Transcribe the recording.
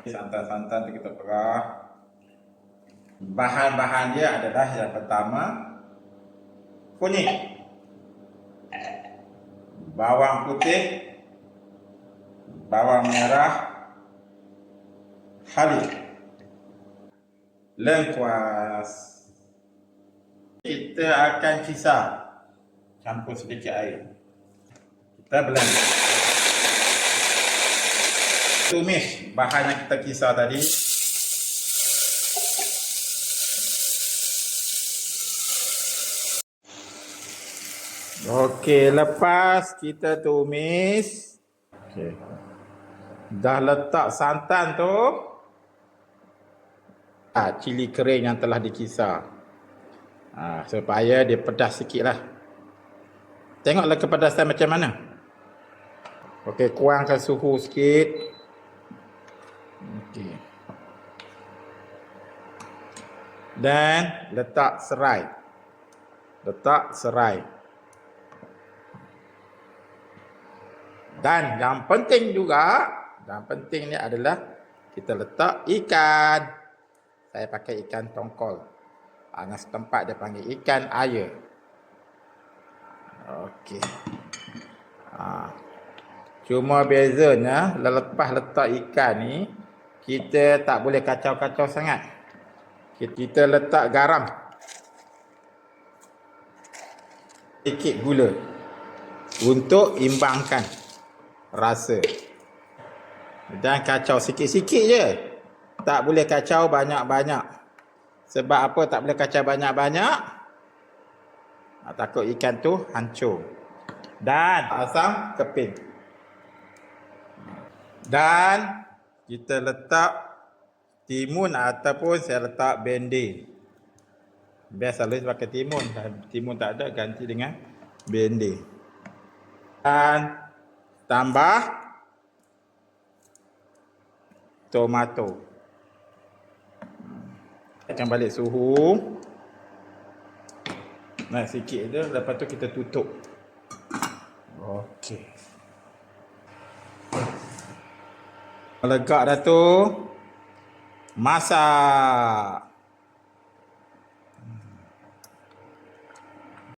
Santan-santan tu kita perah. Bahan-bahan dia adalah yang pertama kunyit, bawang putih, bawang merah, halis, lengkuas. Kita akan kisar, campur sedikit air. Kita blend. Tumis bahan yang kita kisar tadi. Okey, lepas kita tumis, okey, dah letak santan tu, cili kering yang telah dikisar, supaya dia pedas sikit lah. Tengoklah kepedasan macam mana. Okey, kurangkan suhu sikit. Okey, dan letak serai. Dan yang penting juga, yang penting ni adalah kita letak ikan. Saya pakai ikan tongkol. Yang setempat dia panggil ikan air. Okey. Cuma bezanya, lepas letak ikan ni, kita tak boleh kacau-kacau sangat. Kita letak garam, sedikit gula untuk imbangkan rasa. Dan kacau sikit-sikit je. Tak boleh kacau banyak-banyak. Sebab apa tak boleh kacau banyak-banyak? Takut ikan tu hancur. Dan asam keping. Dan kita letak timun ataupun saya letak bendir. Biasa selalu pakai timun. Timun tak ada, ganti dengan bendir. Dan tambah tomato. Tekan balik suhu. Nah, sikit je. Lepas tu kita tutup. Okey. Legak dah tu. Masak.